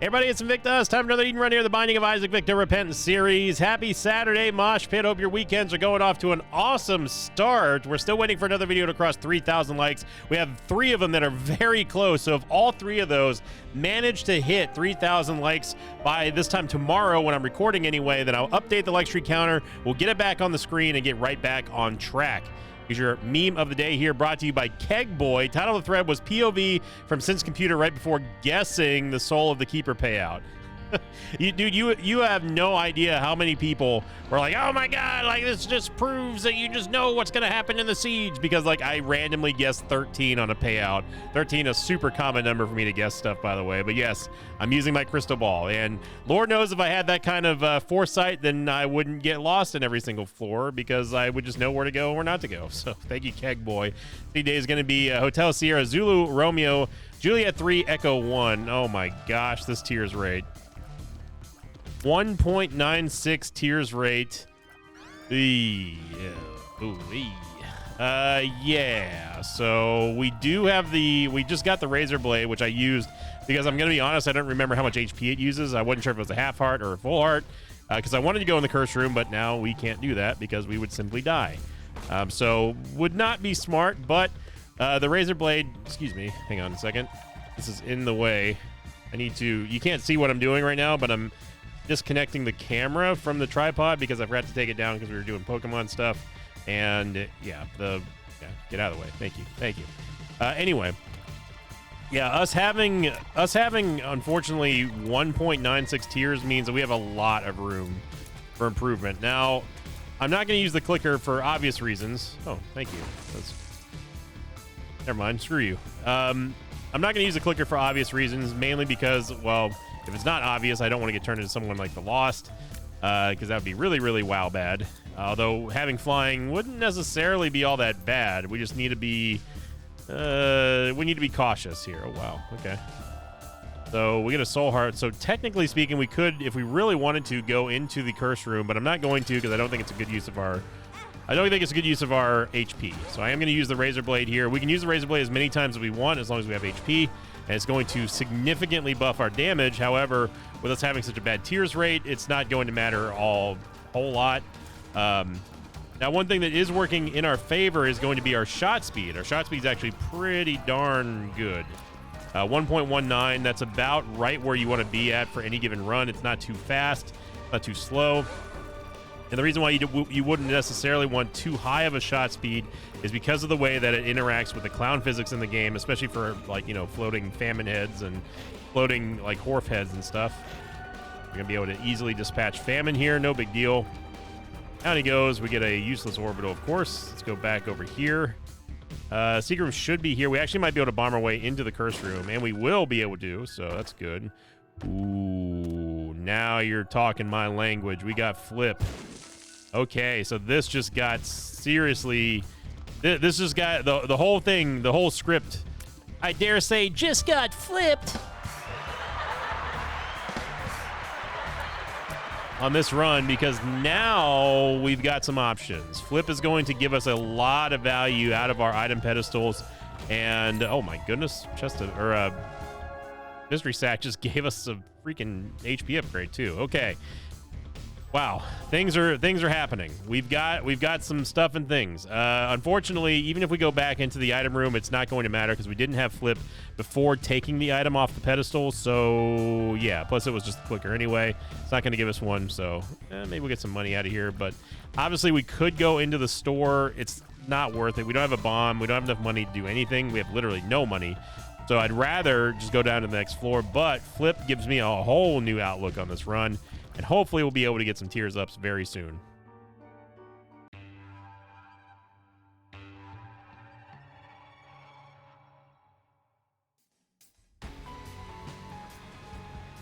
Everybody, it's Invictus. Time for another Eden Run here, the Binding of Isaac Victor Repentance series. Happy Saturday, Mosh Pit. Hope your weekends are going off to an awesome start. We're still waiting for another video to cross 3,000 likes. We have 3 of them that are very close. So if all 3 of those manage to hit 3,000 likes by this time tomorrow when I'm recording anyway, then I'll update the like streak counter. We'll get it back on the screen and get right back on track. Here's your meme of the day here, brought to you by Keg Boy. Title of the thread was POV from Sense Computer right before guessing the Soul of the Keeper payout. You have no idea how many people were like, oh my god, like this just proves that you just know what's gonna happen in the siege, because like I randomly guessed 13 on a payout. 13, a super common number for me to guess stuff, by the way. But yes, I'm using my crystal ball, and Lord knows if I had that kind of foresight, then I wouldn't get lost in every single floor, because I would just know where to go and where not to go. So thank you, Keg Boy. Today is going to be Hotel Sierra Zulu Romeo Juliet 3 Echo 1. Oh my gosh, this tears rate. 1.96 tears rate. Yeah, so we do have we just got the Razor Blade, which I used because I'm going to be honest, I don't remember how much HP it uses. I wasn't sure if it was a half heart or a full heart, because I wanted to go in the curse room, but now we can't do that because we would simply die. So would not be smart, but the Razor Blade, excuse me, hang on a second. This is in the way. You can't see what I'm doing right now, but I'm disconnecting the camera from the tripod because I forgot to take it down because we were doing Pokemon stuff. And yeah, get out of the way. Thank you. Anyway, yeah, us having unfortunately 1.96 tiers means that we have a lot of room for improvement. Now, I'm not going to use the clicker for obvious reasons. Oh, thank you. Never mind. Screw you. I'm not going to use the clicker for obvious reasons, mainly because, well, if it's not obvious, I don't want to get turned into someone like the Lost, because that would be really, really wow bad. Although having flying wouldn't necessarily be all that bad. We just need to be, cautious here. Oh, wow. Okay. So we get a soul heart. So technically speaking, we could, if we really wanted to, go into the curse room, but I'm not going to because I don't think it's a good use of our HP. So I am going to use the Razor Blade here. We can use the Razor Blade as many times as we want as long as we have HP. And it's going to significantly buff our damage. However, with us having such a bad tears rate, it's not going to matter a whole lot. Now, one thing that is working in our favor is going to be our shot speed. Our shot speed is actually pretty darn good. 1.19, that's about right where you want to be at for any given run. It's not too fast, not too slow. And the reason why you wouldn't necessarily want too high of a shot speed is because of the way that it interacts with the clown physics in the game, especially for, like, floating famine heads and floating, like, Horf heads and stuff. We're going to be able to easily dispatch famine here. No big deal. Down he goes. We get a useless orbital, of course. Let's go back over here. Secret room should be here. We actually might be able to bomb our way into the curse room, and we will be able to, so that's good. Ooh, now you're talking my language. We got Flip. Okay, so this just got seriously... This just got... The whole thing, the whole script, I dare say, just got flipped on this run, because now we've got some options. Flip is going to give us a lot of value out of our item pedestals, and oh my goodness, Mystery Sack just gave us a freaking HP upgrade too. Okay. Wow, things are happening. We've got some stuff and things. Unfortunately, even if we go back into the item room, it's not going to matter because we didn't have Flip before taking the item off the pedestal. So yeah, plus it was just a clicker anyway. It's not going to give us one, so maybe we'll get some money out of here. But obviously, we could go into the store. It's not worth it. We don't have a bomb. We don't have enough money to do anything. We have literally no money. So I'd rather just go down to the next floor. But Flip gives me a whole new outlook on this run. And hopefully we'll be able to get some tears ups very soon.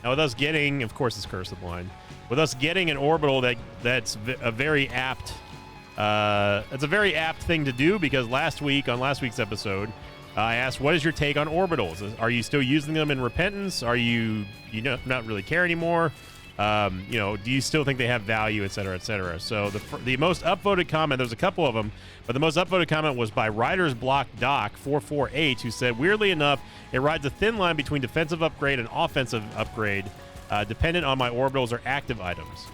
Now with us getting, of course it's Curse of the Blind, with us getting an orbital that's a very apt, it's a very apt thing to do, because on last week's episode, I asked, what is your take on orbitals? Are you still using them in Repentance? Are you not really care anymore? You know, do you still think they have value, et cetera, et cetera? So the most upvoted comment, there's a couple of them, but the most upvoted comment was by Riders Block Doc 448, who said, weirdly enough, it rides a thin line between defensive upgrade and offensive upgrade, dependent on my orbitals or active items.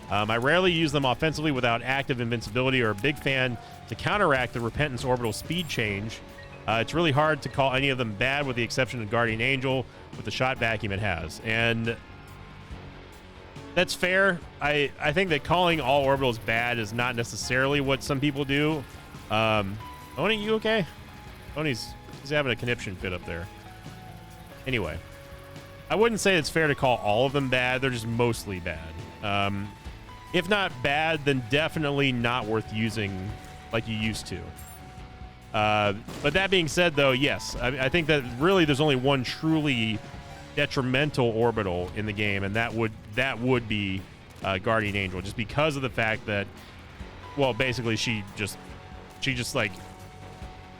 I rarely use them offensively without active invincibility, or a big fan to counteract the Repentance orbital speed change. It's really hard to call any of them bad, with the exception of Guardian Angel with the shot vacuum it has. And that's fair. I think that calling all orbitals bad is not necessarily what some people do. Oni, you okay? Oni's he's having a conniption fit up there. Anyway, I wouldn't say it's fair to call all of them bad. They're just mostly bad. If not bad, then definitely not worth using like you used to. But that being said, though, yes, I think that really there's only one truly detrimental orbital in the game, and that would be Guardian Angel, just because of the fact that, well, basically she just like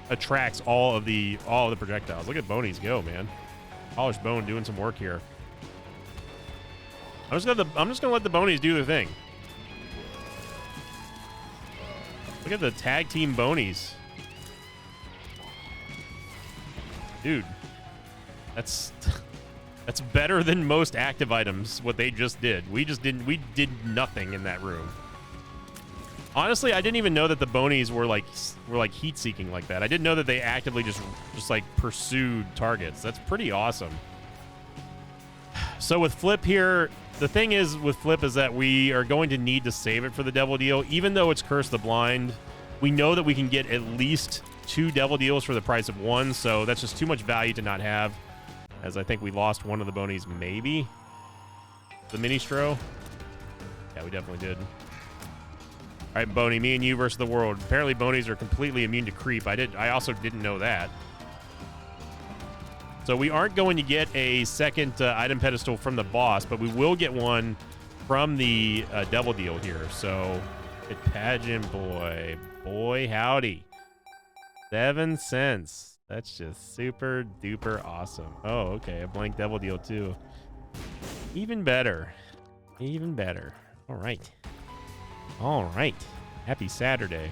attracts all of the projectiles. Look at Bonies go, man. Polished Bone doing some work here. I'm just gonna let the Bonies do their thing. Look at the tag team Bonies. Dude, that's better than most active items, what they just did. We did nothing in that room. Honestly, I didn't even know that the Bonies were like heat seeking like that. I didn't know that they actively just like pursued targets. That's pretty awesome. So with Flip here, the thing is with Flip is that we are going to need to save it for the Devil Deal. Even though it's Curse the Blind, we know that we can get at least 2 Devil Deals for the price of 1, so that's just too much value to not have, as I think we lost one of the Bonies, maybe? The Ministro? Yeah, we definitely did. All right, Boney, me and you versus the world. Apparently Bonies are completely immune to creep. I also didn't know that. So we aren't going to get a second item pedestal from the boss, but we will get one from the Devil Deal here. So, Pageant boy, howdy. 7 cents. That's just super duper awesome. Oh, okay, a blank Devil Deal too. Even better. Even better. All right. All right. Happy Saturday.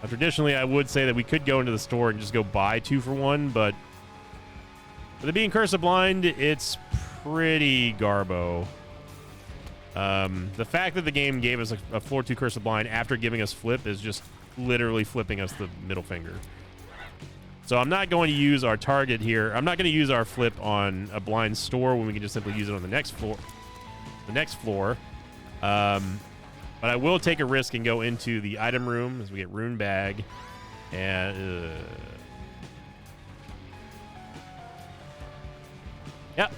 Now, traditionally, I would say that we could go into the store and just go buy 2 for 1, but with it being Curse of Blind, it's pretty garbo. The fact that the game gave us a floor 2 Curse of Blind after giving us Flip is just literally flipping us the middle finger. So I'm not going to use our target here. I'm not going to use our Flip on a blind store when we can just simply use it on the next floor. But I will take a risk and go into the item room as we get Rune Bag. And yep.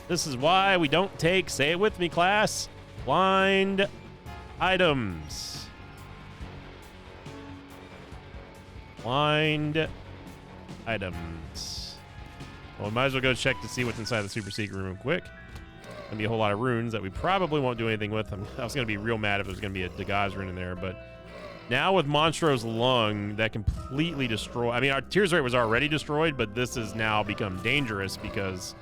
This is why we don't take, say it with me, class, blind items. Blind items. Well, we might as well go check to see what's inside the super secret room quick. Gonna be a whole lot of runes that we probably won't do anything with. I was gonna be real mad if there's gonna be a Dagaz rune in there, but now with Monstro's Lung, that completely destroy. I mean, our tears rate was already destroyed, but this has now become dangerous because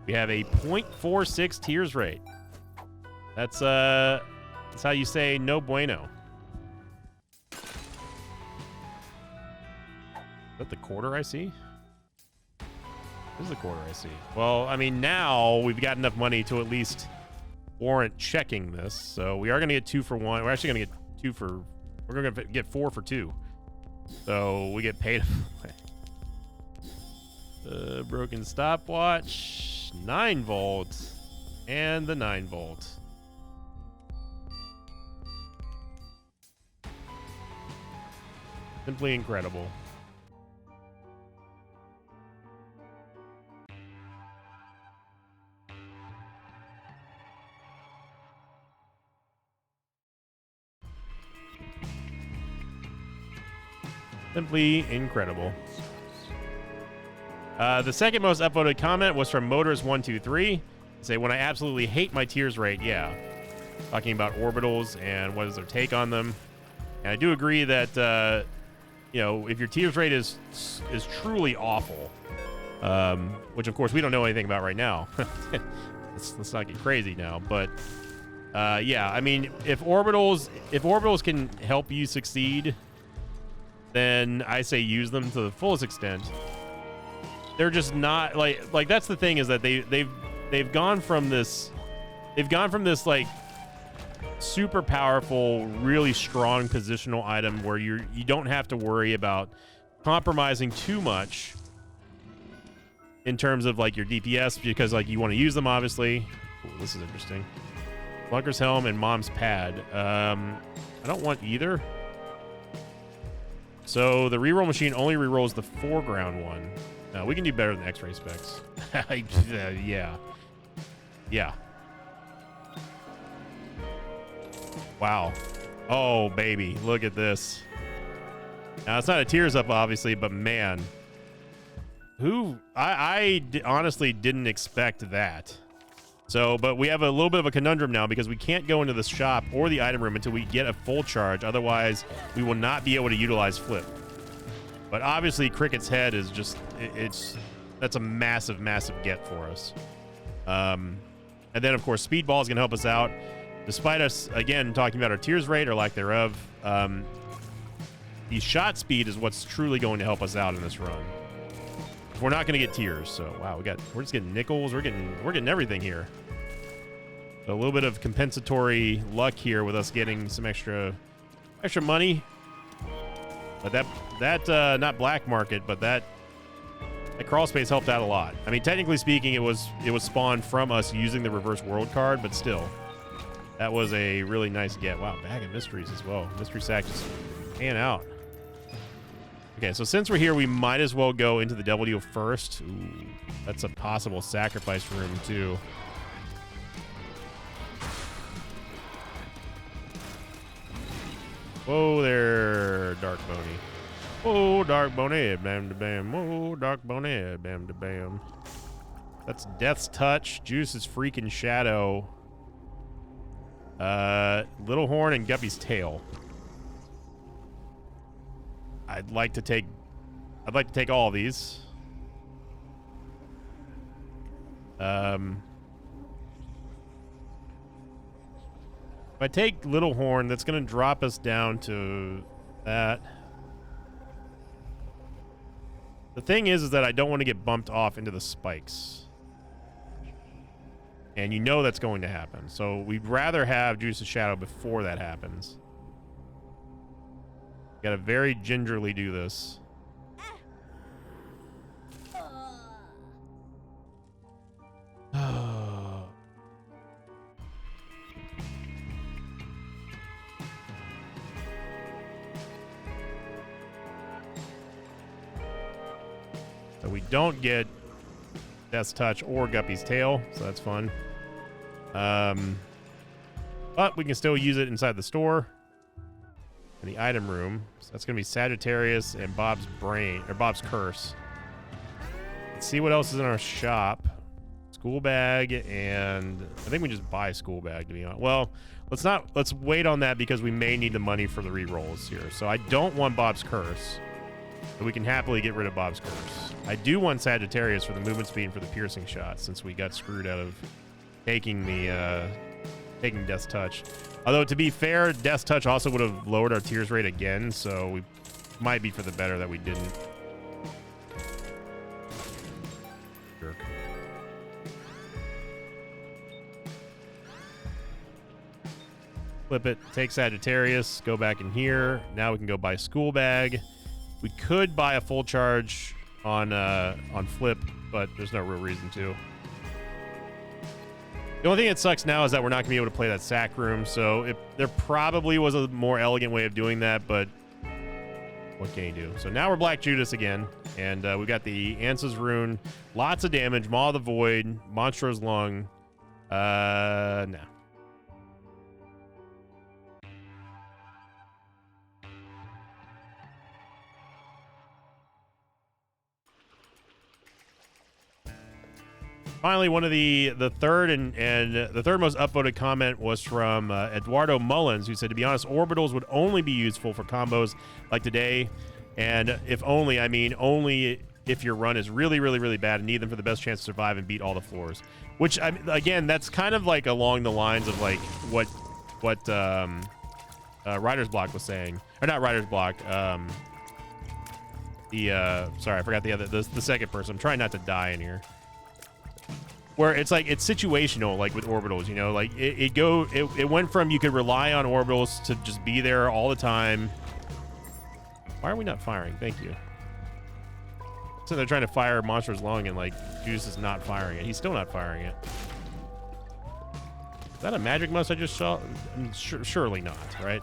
we have a 0.46 tears rate. That's how you say no bueno. Is that the quarter I see? This is the quarter I see. Well, I mean, now we've got enough money to at least warrant checking this. So we are going to get 2 for 1. We're actually going to get 2 for... We're going to get 4 for 2. So we get paid. Broken stopwatch. 9 volt. And the 9 volt. Simply incredible. Simply incredible. The second most upvoted comment was from Motors123. Say, when I absolutely hate my tears rate, yeah. Talking about orbitals and what is their take on them. And I do agree that, you know, if your tears rate is truly awful, which of course we don't know anything about right now. let's not get crazy now, but yeah, I mean, if orbitals can help you succeed, then I say use them to the fullest extent. They're just not like that's the thing, is that they've gone from this like super powerful, really strong positional item where you don't have to worry about compromising too much in terms of like your DPS, because like you want to use them, obviously. Ooh, this is interesting. Flunker's Helm and Mom's Pad. I don't want either. So the reroll machine only rerolls the foreground one. No, we can do better than X-ray specs. Yeah. Yeah. Wow. Oh, baby. Look at this. Now, it's not a tears up, obviously, but man. I honestly didn't expect that. So, but we have a little bit of a conundrum now, because we can't go into the shop or the item room until we get a full charge. Otherwise, we will not be able to utilize Flip. But obviously, Cricket's Head is just, that's a massive, massive get for us. And then, of course, Speedball is going to help us out. Despite us, again, talking about our tears rate or lack thereof, the shot speed is what's truly going to help us out in this run. We're not going to get tears, so wow, we're just getting nickels. We're getting everything here. So a little bit of compensatory luck here with us getting some extra money. But that not black market, but that crawl space helped out a lot. I mean, technically speaking, it was spawned from us using the reverse world card, but still, that was a really nice get. Wow, bag of mysteries as well. Mystery sack just pan out. Okay, so since we're here, we might as well go into the Devil Deal first. Ooh, that's a possible sacrifice room, too. Whoa there, Dark Boney. Whoa, Dark Boney, bam da bam. Whoa, Dark Boney, bam da bam. That's Death's Touch, Juice's freaking Shadow, Little Horn, and Guppy's Tail. I'd like to take all of these. If I take Little Horn, that's going to drop us down to that. The thing is that I don't want to get bumped off into the spikes. And you know that's going to happen. So we'd rather have Juice's Shadow before that happens. Got to very gingerly do this. So we don't get Death's Touch or Guppy's Tail, so that's fun. But we can still use it inside the store. In the item room. So that's going to be Sagittarius and Bob's Brain, or Bob's Curse. Let's see what else is in our shop. School bag, and I think we just buy school bag, to be honest. Well, let's wait on that, because we may need the money for the re-rolls here. So I don't want Bob's Curse, but we can happily get rid of Bob's Curse. I do want Sagittarius for the movement speed and for the piercing shot, since we got screwed out of taking Death's Touch. Although, to be fair, Death's Touch also would have lowered our tears rate again, so we might be for the better that we didn't. Jerk. Flip it, take Sagittarius, go back in here. Now we can go buy School Bag. We could buy a full charge on Flip, but there's no real reason to. The only thing that sucks now is that we're not going to be able to play that sack room, so there probably was a more elegant way of doing that, but what can you do? So now we're Black Judas again, and we got the Ansa's Rune, lots of damage, Maw of the Void, Monstro's Lung. Nah. Finally, one of the third and the third most upvoted comment was from Eduardo Mullins, who said, to be honest, orbitals would only be useful for combos like today. And if only, I mean only if your run is really, really, really bad and need them for the best chance to survive and beat all the floors. Which, again, that's kind of like along the lines of like what Writer's Block was saying, or not Writer's Block. Sorry, I forgot the second person. I'm trying not to die in here. Where it's like it's situational, like with orbitals, you know, like it went from you could rely on orbitals to just be there all the time. Why are we not firing? Thank you. So they're trying to fire Monster's Lung and like Juice is not firing it. He's still not firing it. Is that a magic mush I just saw? I mean, surely not, right?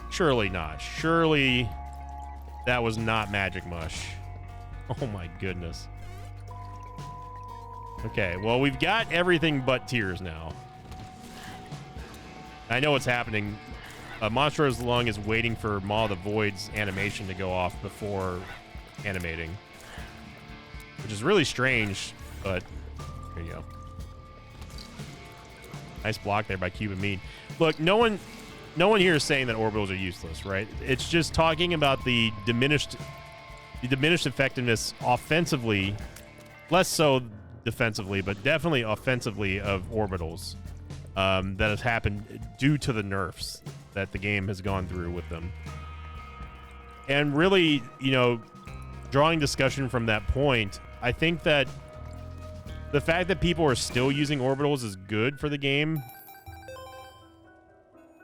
Surely not. Surely that was not magic mush. Oh my goodness. Okay, well, we've got everything but tears now. I know what's happening. Monster's Lung is waiting for Maw of the Void's animation to go off before animating, which is really strange, but here you go. Nice block there by Cuban Meat. Look, no one here is saying that orbitals are useless, right? It's just talking about the diminished effectiveness offensively, less so defensively, but definitely offensively of orbitals that has happened due to the nerfs that the game has gone through with them. And really, you know, drawing discussion from that point, I think that the fact that people are still using orbitals is good for the game,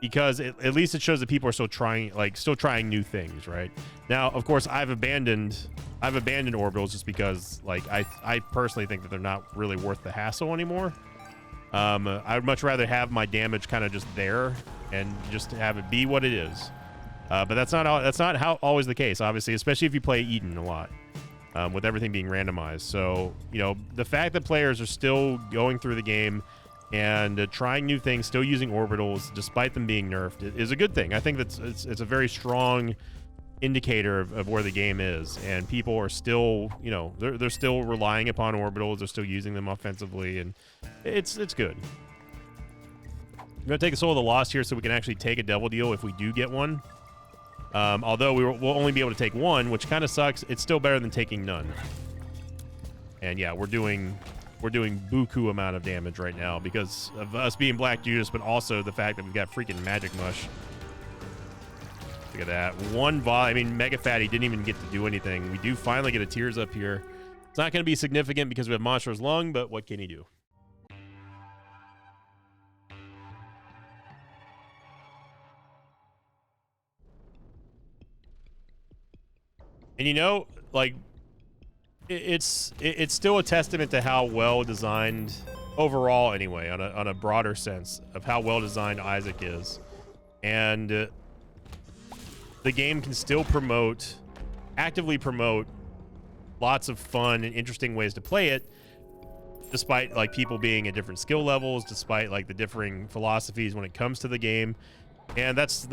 because at least it shows that people are still trying new things, right? Now, of course, I've abandoned orbitals just because, like, I personally think that they're not really worth the hassle anymore. I would much rather have my damage kind of just there and just have it be what it is. But that's not always the case, obviously, especially if you play Eden a lot, with everything being randomized. So, you know, the fact that players are still going through the game and trying new things, still using orbitals despite them being nerfed, is a good thing. I think that's it's a very strong indicator of where the game is, and people are still, you know, they're still relying upon orbitals, they're still using them offensively, and it's good. I'm gonna take a Soul of the Lost here so we can actually take a Devil Deal if we do get one. Although we'll only be able to take one, which kind of sucks. It's still better than taking none. And yeah, we're doing buku amount of damage right now because of us being Black Judas, but also the fact that we've got freaking Magic Mush. Look at that. One volley. I mean, Mega Fatty didn't even get to do anything. We do finally get a Tears up here. It's not going to be significant because we have Monster's Lung, but what can he do? And you know, like, it's still a testament to how well designed overall, anyway, on a broader sense of how well designed Isaac is, and the game can still actively promote lots of fun and interesting ways to play it, despite like people being at different skill levels, despite like the differing philosophies when it comes to the game. And that's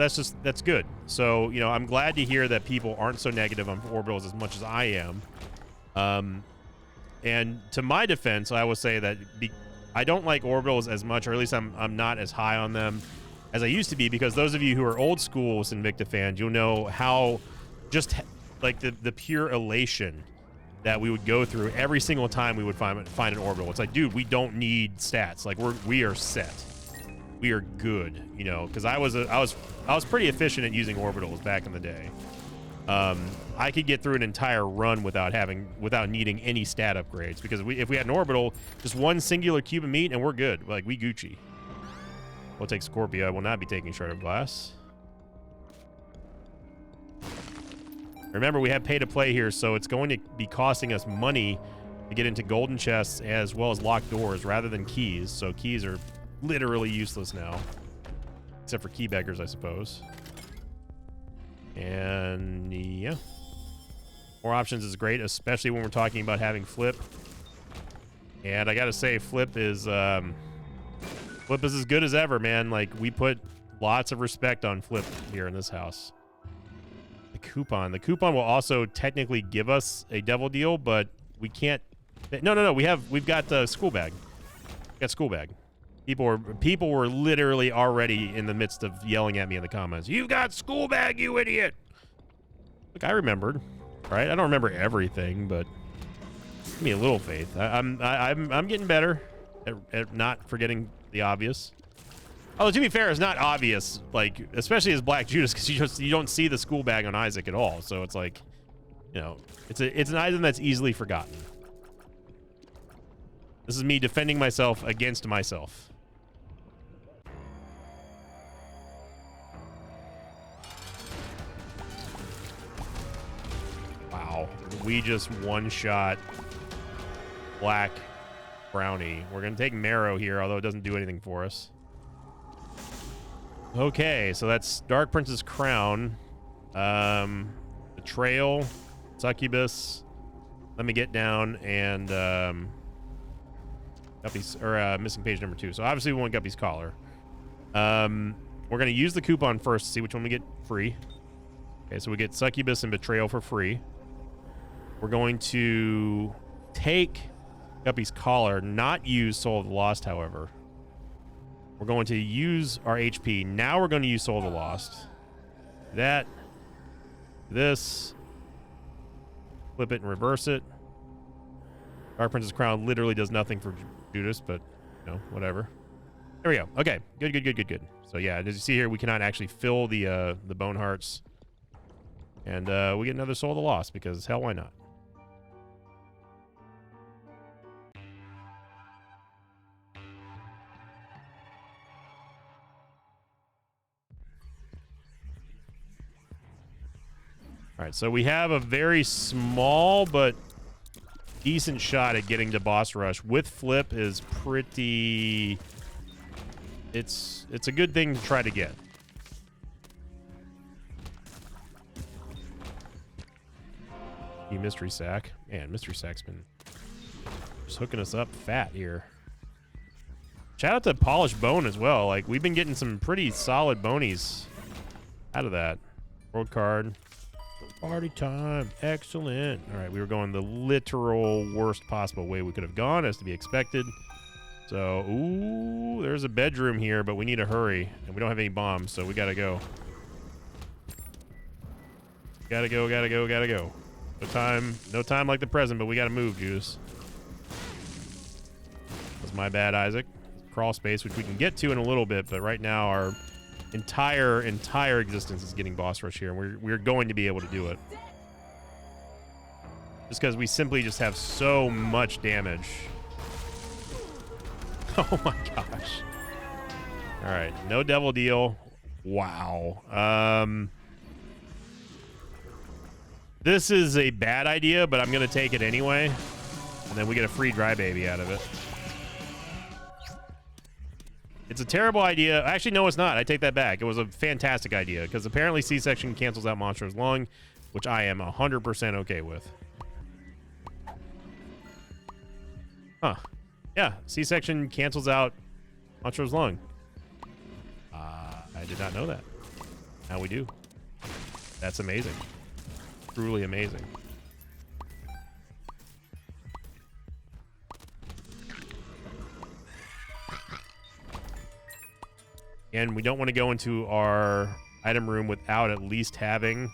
good. So, you know, I'm glad to hear that people aren't so negative on orbitals as much as I am. And to my defense, I will say that I don't like orbitals as much, or at least I'm not as high on them as I used to be, because those of you who are old school Sinvicta fans, you'll know how just like the pure elation that we would go through every single time we would find an orbital. It's like, dude, we don't need stats. Like we are set. We are good, you know, because I was pretty efficient at using orbitals back in the day. I could get through an entire run without needing any stat upgrades, because if we had an orbital, just one singular cube of meat and we're good. Like, we Gucci. We'll take Scorpio. I will not be taking Shard of Glass. Remember, we have pay to play here, so it's going to be costing us money to get into golden chests as well as locked doors rather than keys. So keys are literally useless now, except for key beggars, I suppose. And yeah, more options is great, especially when we're talking about having Flip. And I gotta say, Flip is as good as ever, man. Like, we put lots of respect on Flip here in this house. The coupon will also technically give us a Devil Deal, but we can't. No. We've got the School Bag. We got School Bag. People were literally already in the midst of yelling at me in the comments. "You've got School Bag, you idiot!" Look, I remembered. right? I don't remember everything, but give me a little faith. I'm getting better at not forgetting the obvious. Oh, to be fair, it's not obvious, like, especially as Black Judas, because you don't see the school bag on Isaac at all. So it's like, you know, it's an item that's easily forgotten. This is me defending myself against myself. Wow, we just one-shot Black Brownie. We're gonna take Marrow here, although it doesn't do anything for us. Okay, so that's Dark Prince's Crown, Betrayal, Succubus. Let me get down and Guppy's or missing page number 2. So obviously we want Guppy's Collar. We're gonna use the coupon first to see which one we get free. Okay, so we get Succubus and Betrayal for free. We're going to take Guppy's Collar, not use Soul of the Lost, however. We're going to use our HP. Now we're going to use Soul of the Lost. That. This. Flip it and reverse it. Dark Prince's Crown literally does nothing for Judas, but, you know, whatever. There we go. Okay. Good. So, yeah, as you see here, we cannot actually fill the Bone Hearts. And we get another Soul of the Lost, because hell, why not? All right, so we have a very small but decent shot at getting to boss rush. With flip is pretty... It's a good thing to try to get. Mystery Sack. Man, Mystery Sack's been just hooking us up fat here. Shout out to Polished Bone as well. Like, we've been getting some pretty solid bonies out of that. World card. Party time. Excellent. All right, we were going the literal worst possible way we could have gone, as to be expected. So, ooh, there's a bedroom here, but we need to hurry. And we don't have any bombs, so we gotta go. Gotta go. No time like the present, but we gotta move, Judas. That's my bad, Isaac. Crawl space, which we can get to in a little bit, but right now our entire existence is getting boss rush here, and we're going to be able to do it. Just because we simply just have so much damage. Oh my gosh. Alright, no devil deal. Wow. This is a bad idea, but I'm going to take it anyway. And then we get a free dry baby out of it. It's a terrible idea. Actually, no, it's not. I take that back. It was a fantastic idea, because apparently C-section cancels out Monster's Lung, which I am 100% okay with. Huh. Yeah, C-section cancels out Monster's Lung. I did not know that. Now we do. That's amazing. Truly amazing. And we don't want to go into our item room without at least having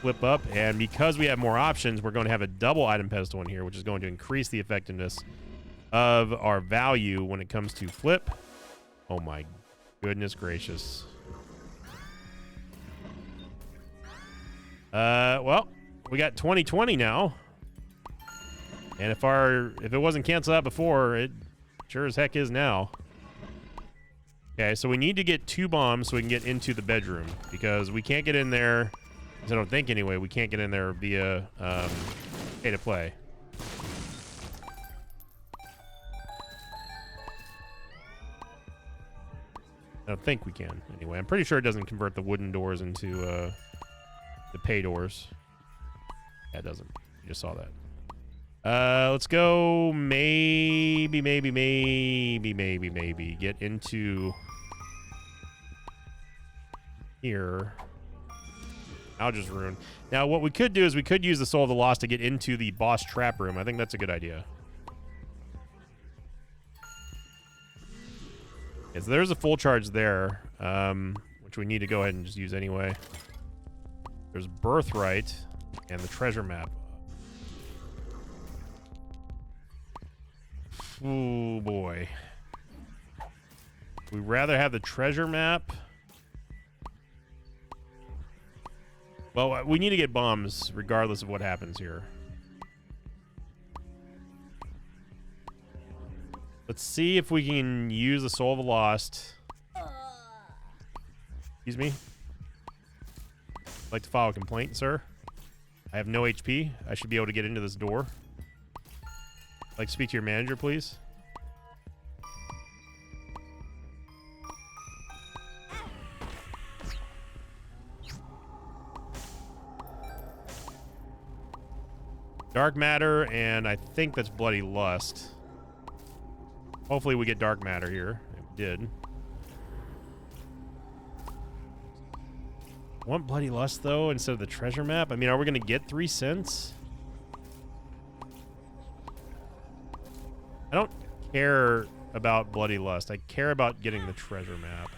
flip up. And because we have more options, we're going to have a double item pedestal in here, which is going to increase the effectiveness of our value when it comes to flip. Oh my goodness gracious. Well, we got 2020 now. And if it wasn't canceled out before, it sure as heck is now. Okay, so we need to get 2 bombs so we can get into the bedroom, because we can't get in there, I don't think anyway, we can't get in there via pay to play. I don't think we can anyway. I'm pretty sure it doesn't convert the wooden doors into the pay doors. Yeah, it doesn't. You just saw that. Let's go maybe get into here. I'll just ruin. Now, what we could do is we could use the Soul of the Lost to get into the boss trap room. I think that's a good idea. Okay, so there's a full charge there, which we need to go ahead and just use anyway. There's Birthright. And the treasure map. Oh boy. We'd rather have the treasure map. Well, we need to get bombs regardless of what happens here. Let's see if we can use the Soul of the Lost. Excuse me. I'd like to file a complaint, sir. I have no HP. I should be able to get into this door. I'd like to speak to your manager, please. Dark matter, and I think that's bloody lust. Hopefully we get dark matter here. It did. Want bloody lust, though, instead of the treasure map? I mean, are we going to get 3 cents? I don't care about bloody lust. I care about getting the treasure map.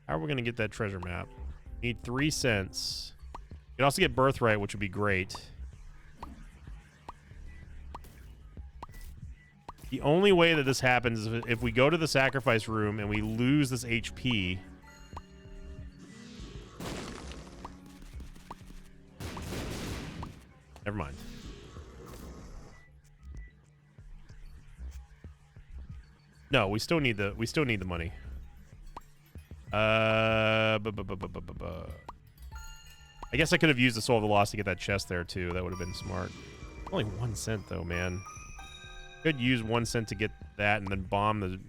How are we going to get that treasure map? Need 3 cents. You can also get birthright, which would be great. The only way that this happens is if we go to the sacrifice room and we lose this HP. Never mind. No, we still need the money. I guess I could have used the Soul of the Lost to get that chest there too. That would have been smart. Only 1 cent though, man. Could use 1 cent to get that and then bomb the.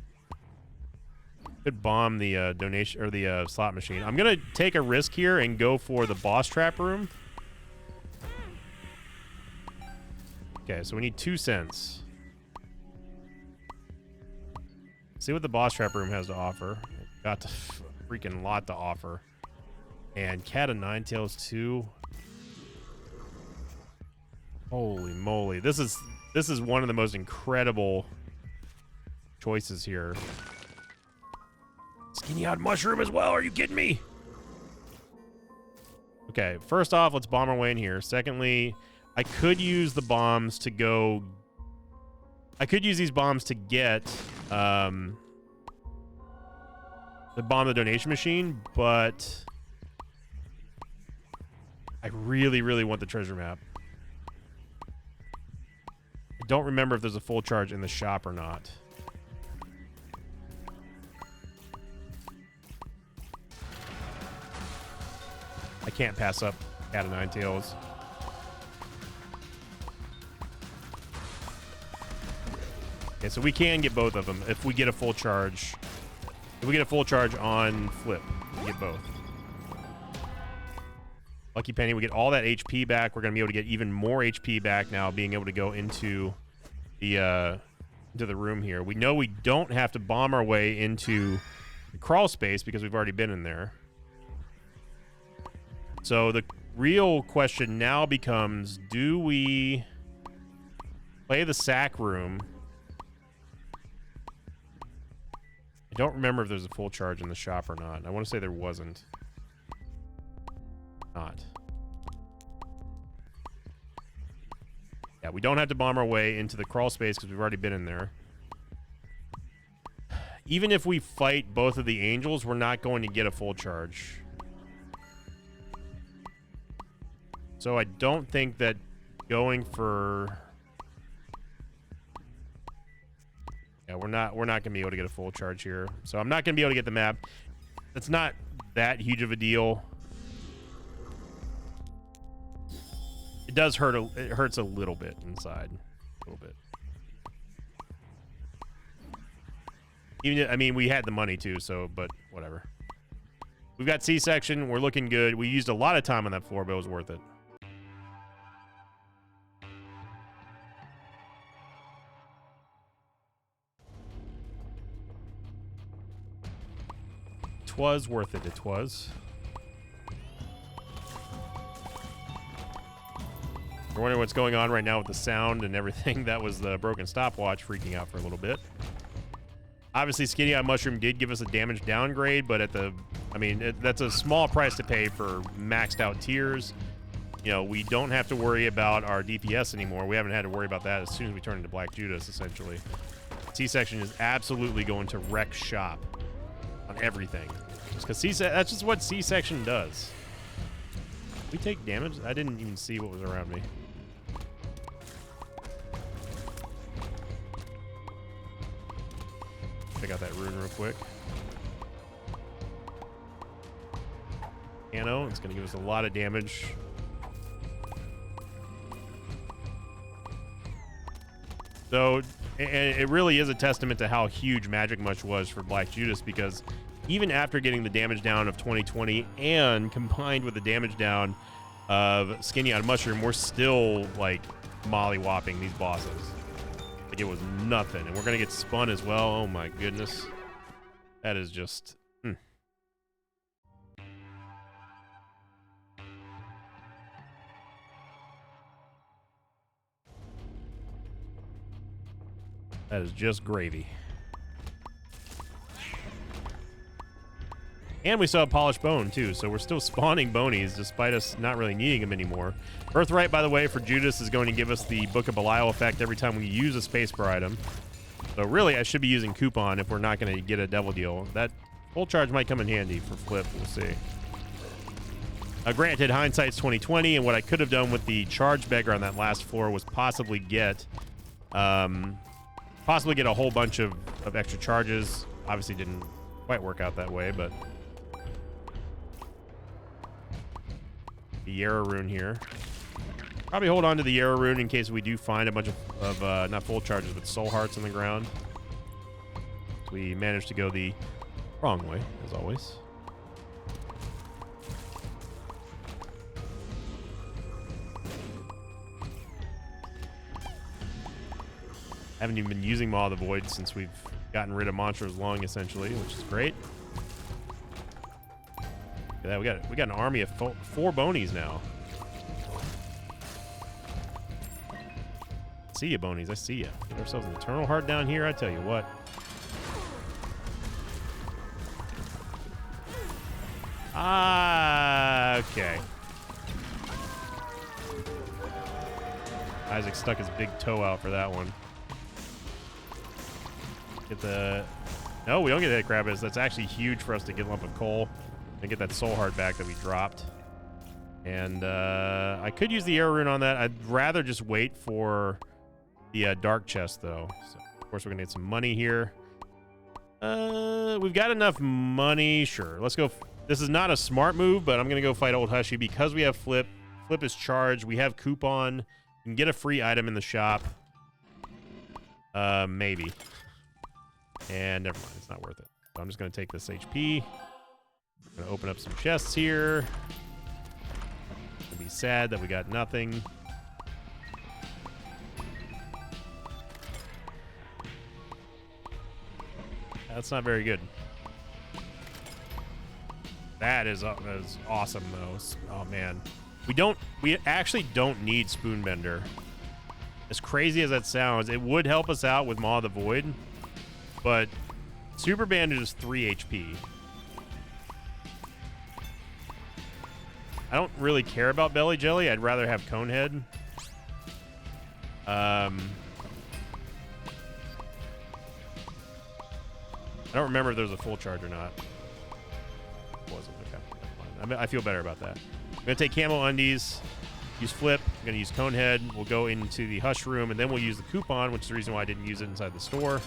Could bomb the donation or the slot machine. I'm gonna take a risk here and go for the boss trap room. Okay, so we need 2 cents. See what the boss trap room has to offer. Got a freaking lot to offer. And Cat of Nine Tails 2. Holy moly. This is one of the most incredible choices here. Skinny Odd Mushroom as well. Are you kidding me? Okay, first off, let's bomb our way in here. Secondly, I could use the bombs to go... I could use these bombs to get... the bomb the donation machine, but... I really, really want the treasure map. I don't remember if there's a full charge in the shop or not. I can't pass up Cat of Nine Tails. Okay, so we can get both of them if we get a full charge. If we get a full charge on Flip, we get both. Lucky Penny, we get all that HP back. We're going to be able to get even more HP back now, being able to go into the room here. We know we don't have to bomb our way into the crawl space because we've already been in there. So the real question now becomes, do we play the sack room? I don't remember if there's a full charge in the shop or not. I want to say there wasn't. Not. Yeah, we don't have to bomb our way into the crawl space because we've already been in there. Even if we fight both of the angels, we're not going to get a full charge. So I don't think that going for... Yeah, we're not going to be able to get a full charge here. So I'm not going to be able to get the map. It's not that huge of a deal. It does hurt. It hurts a little bit inside. A little bit. Even, I mean, we had the money too, so, but whatever. We've got C-section. We're looking good. We used a lot of time on that floor, but it was worth it. It was worth it. It was. You're wondering what's going on right now with the sound and everything. That was the broken stopwatch freaking out for a little bit. Obviously, Skinny Eye Mushroom did give us a damage downgrade, but at the I mean, that's a small price to pay for maxed out tiers. You know, we don't have to worry about our DPS anymore. We haven't had to worry about that as soon as we turn into Black Judas, essentially. C-section is absolutely going to wreck shop on everything. Just because that's just what C-section does. We take damage? I didn't even see what was around me. Check out that rune real quick. Cano, it's going to give us a lot of damage. So, and it really is a testament to how huge Magic Mush was for Black Judas, because even after getting the damage down of 2020 and combined with the damage down of Skinny on Mushroom, we're still like molly-whopping these bosses. Like, it was nothing. And we're going to get spun as well. Oh my goodness. That is just... That is just gravy. And we saw a polished bone, too, so we're still spawning bonies despite us not really needing them anymore. Birthright, by the way, for Judas is going to give us the Book of Belial effect every time we use a spacebar item. So really, I should be using Coupon if we're not going to get a Devil Deal. That full charge might come in handy for Flip. We'll see. Granted, hindsight's 2020, and what I could have done with the Charge Beggar on that last floor was possibly get a whole bunch of extra charges. Obviously didn't quite work out that way, but... The Yarrow Rune here. Probably hold on to the Yarrow Rune in case we do find a bunch of not full charges, but soul hearts on the ground. We managed to go the wrong way, as always. Haven't even been using Maw of the Void since we've gotten rid of Monster's Lung, essentially, which is great. Look at that. We got an army of 4 bonies now. See ya, bonies. I see ya. Get ourselves an Eternal Heart down here. I tell you what. Okay. Isaac stuck his big toe out for that one. Get the... No, we don't get that Krampus. That's actually huge for us to get a lump of coal and get that soul heart back that we dropped. And I could use the Arrow Rune on that. I'd rather just wait for the dark chest, though. So, of course, we're going to get some money here. We've got enough money. Sure. Let's go. This is not a smart move, but I'm going to go fight Old Hushy because we have Flip. Flip is charged. We have Coupon. We can get a free item in the shop. Maybe. And never mind. It's not worth it. So I'm just going to take this HP. I'm going to open up some chests here. It'll be sad that we got nothing. That's not very good. That is awesome, though. Oh, man. We actually don't need Spoonbender. As crazy as that sounds, it would help us out with Maw of the Void. But Super Bandage is 3 HP. I don't really care about Belly Jelly. I'd rather have Conehead. I don't remember if there was a full charge or not. It wasn't. Okay. I feel better about that. I'm going to take Camo Undies, use Flip. I'm going to use Conehead. We'll go into the Hush Room, and then we'll use the Coupon, which is the reason why I didn't use it inside the store.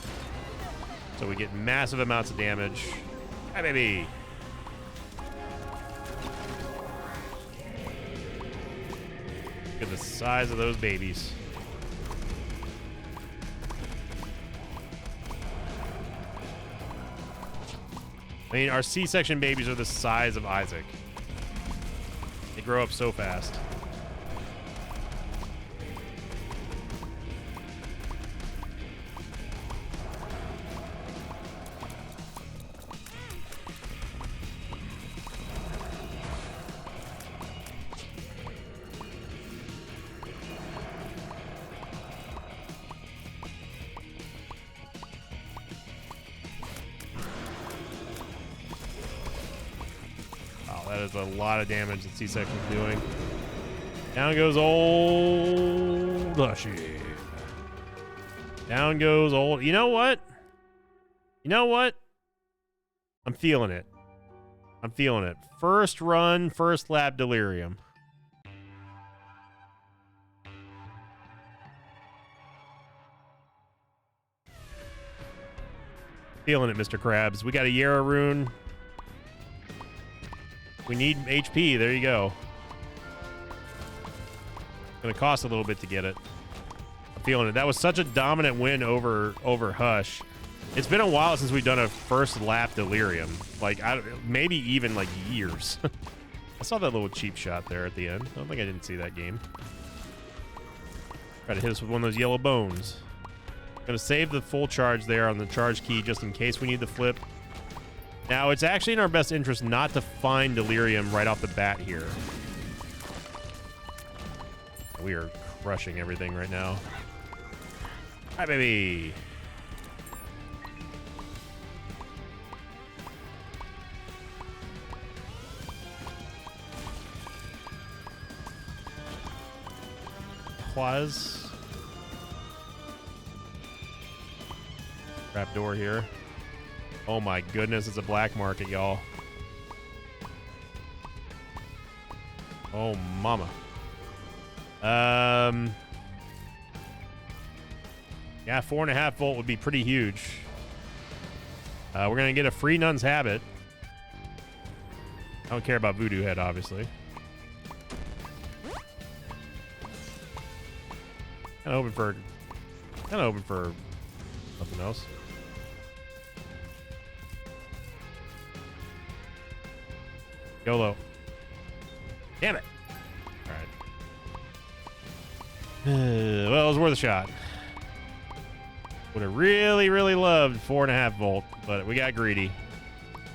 So we get massive amounts of damage. Hi, baby. Look at the size of those babies. I mean, our C-section babies are the size of Isaac. They grow up so fast. That is a lot of damage that C-Section's doing. Down goes old Hushy. Down goes old. You know what? You know what? I'm feeling it. I'm feeling it. First run, first lap Delirium. Feeling it, Mr. Krabs. We got a Yara rune. We need HP. There you go. Gonna cost a little bit to get it. I'm feeling it. That was such a dominant win over Hush. It's been a while since we've done a first lap Delirium. Like, maybe even like years. I saw that little cheap shot there at the end. I don't think I didn't see that game. Try to hit us with one of those yellow bones. Gonna save the full charge there on the charge key just in case we need the flip. Now, it's actually in our best interest not to find Delirium right off the bat here. We are crushing everything right now. Hi, baby. Quaz. Trap door here. Oh my goodness, it's a black market, y'all. Oh mama. Yeah, 4.5 volt would be pretty huge. We're gonna get a free Nun's Habit. I don't care about Voodoo Head, obviously. Kind of hoping for something else. YOLO. Damn it. All right. Well, it was worth a shot. Would have really, really loved 4.5 volt, but we got greedy.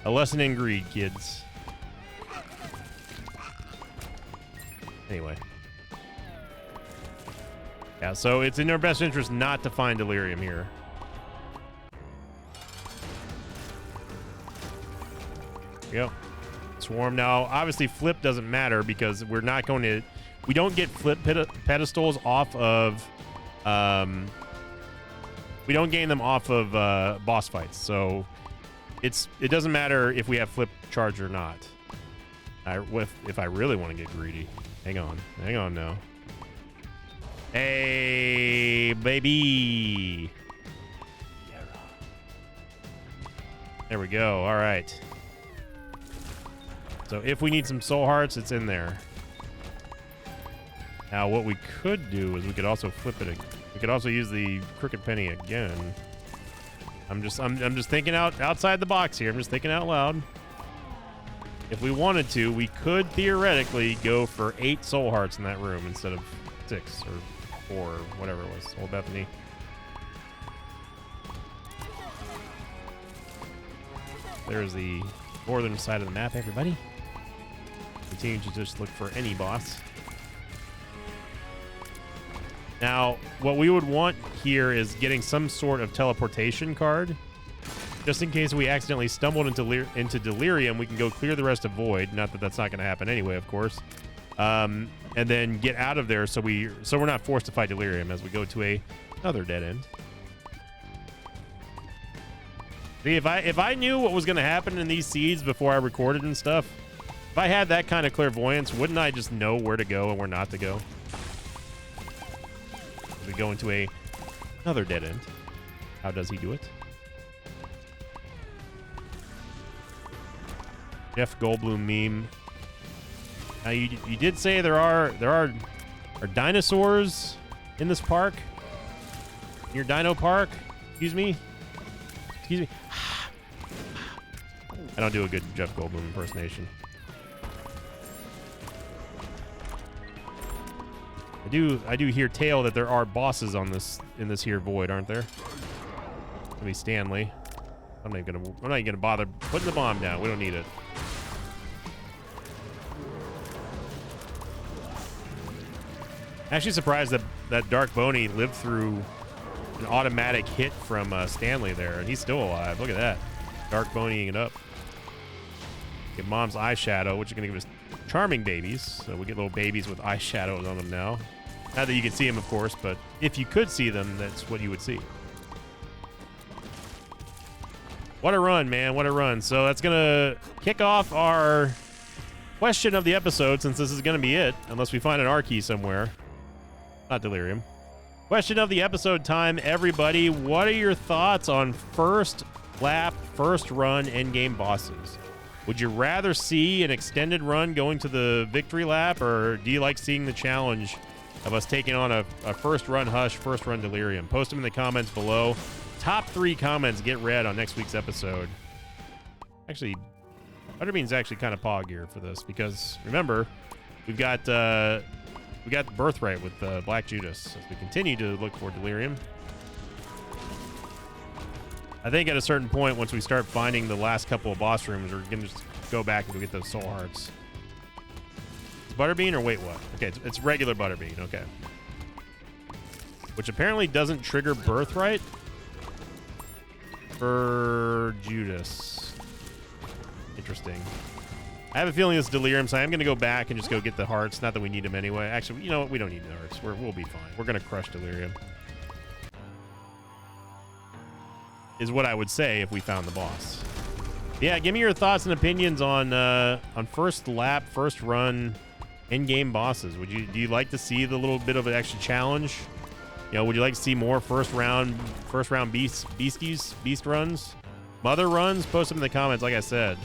A lesson in greed, kids. Anyway. Yeah, so it's in our best interest not to find Delirium here. Yep. Swarm now. Obviously, flip doesn't matter because we're not going to... We don't get flip pedestals off of... we don't gain them off of boss fights, so it doesn't matter if we have flip charge or not. If I really want to get greedy. Hang on now. Hey, baby. There we go. All right. So if we need some soul hearts, it's in there. Now, what we could do is we could also flip it. We could also use the Crooked Penny again. I'm just thinking outside the box here. I'm just thinking out loud. If we wanted to, we could theoretically go for 8 soul hearts in that room instead of 6 or 4 or whatever it was. Old Bethany. There's the northern side of the map, everybody. Continue to just look for any boss. Now, what we would want here is getting some sort of teleportation card. Just in case we accidentally stumbled into Delirium, we can go clear the rest of Void. Not that that's not going to happen anyway, of course. And then get out of there so we're not forced to fight Delirium as we go to another dead end. See, if I knew what was going to happen in these seeds before I recorded and stuff, if I had that kind of clairvoyance, wouldn't I just know where to go and where not to go? We go into another dead end. How does he do it? Jeff Goldblum meme. Now you did say there are dinosaurs in this park. In your dino park. Excuse me. I don't do a good Jeff Goldblum impersonation. I do hear tale that there are bosses in this here void, aren't there? Maybe Stanley. I'm not even gonna bother putting the bomb down. We don't need it. Actually surprised that Dark Boney lived through an automatic hit from Stanley there, and he's still alive. Look at that. Dark Boneying it up. Get Mom's eyeshadow, which is going to give us charming babies. So we get little babies with eyeshadows on them now. Not that you can see them, of course, but if you could see them, that's what you would see. What a run, man. What a run. So that's going to kick off our question of the episode, since this is going to be it, unless we find an R key somewhere. Not Delirium. Question of the episode time, everybody. What are your thoughts on first lap, first run, endgame bosses? Would you rather see an extended run going to the victory lap, or do you like seeing the challenge of us taking on a first run Hush, first run Delirium? Post them in the comments below. Top 3 comments get read on next week's episode. Actually, Butterbean's actually kind of pog here for this, because remember, we've got Birthright with Black Judas as we continue to look for Delirium. I think at a certain point, once we start finding the last couple of boss rooms, we're going to just go back and go get those soul hearts. It's Butterbean, or wait, what? Okay, it's regular Butterbean, okay. Which apparently doesn't trigger Birthright for Judas. Interesting. I have a feeling it's Delirium, so I'm going to go back and just go get the hearts. Not that we need them anyway. Actually, you know what? We don't need the hearts. We'll be fine. We're going to crush Delirium. Is what I would say if we found the boss. Yeah, give me your thoughts and opinions on first lap, first run, in-game bosses. Do you like to see the little bit of an extra challenge? You know, would you like to see more first round beast runs, mother runs? Post them in the comments, like I said.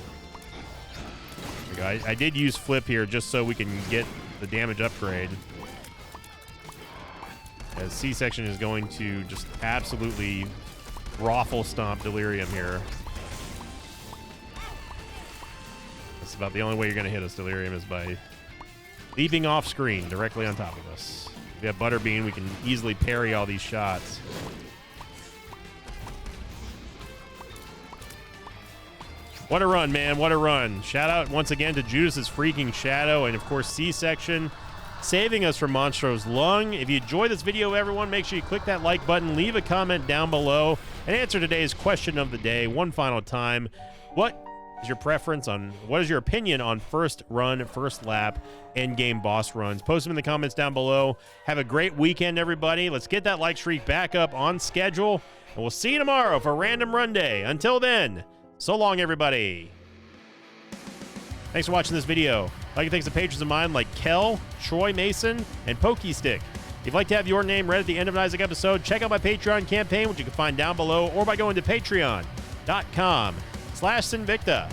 I did use Flip here just so we can get the damage upgrade, as C-Section is going to just absolutely raffle stomp Delirium here. That's about the only way you're going to hit us, Delirium, is by leaping off screen directly on top of us. We have Butterbean, we can easily parry all these shots. What a run, man. What a run. Shout out once again to Judas's freaking Shadow, and of course C-Section saving us from Monstro's Lung. If you enjoyed this video, everyone, make sure you click that like button, leave a comment down below, and answer today's question of the day one final time. What is your opinion on first run, first lap, endgame boss runs? Post them in the comments down below. Have a great weekend, everybody. Let's get that like streak back up on schedule, and we'll see you tomorrow for Random Run Day. Until then, so long, everybody. Thanks for watching this video. I'd like to thank some patrons of mine like Kel, Troy Mason, and PokeStick. If you'd like to have your name read at the end of an Isaac episode, check out my Patreon campaign, which you can find down below, or by going to patreon.com/Sinvicta.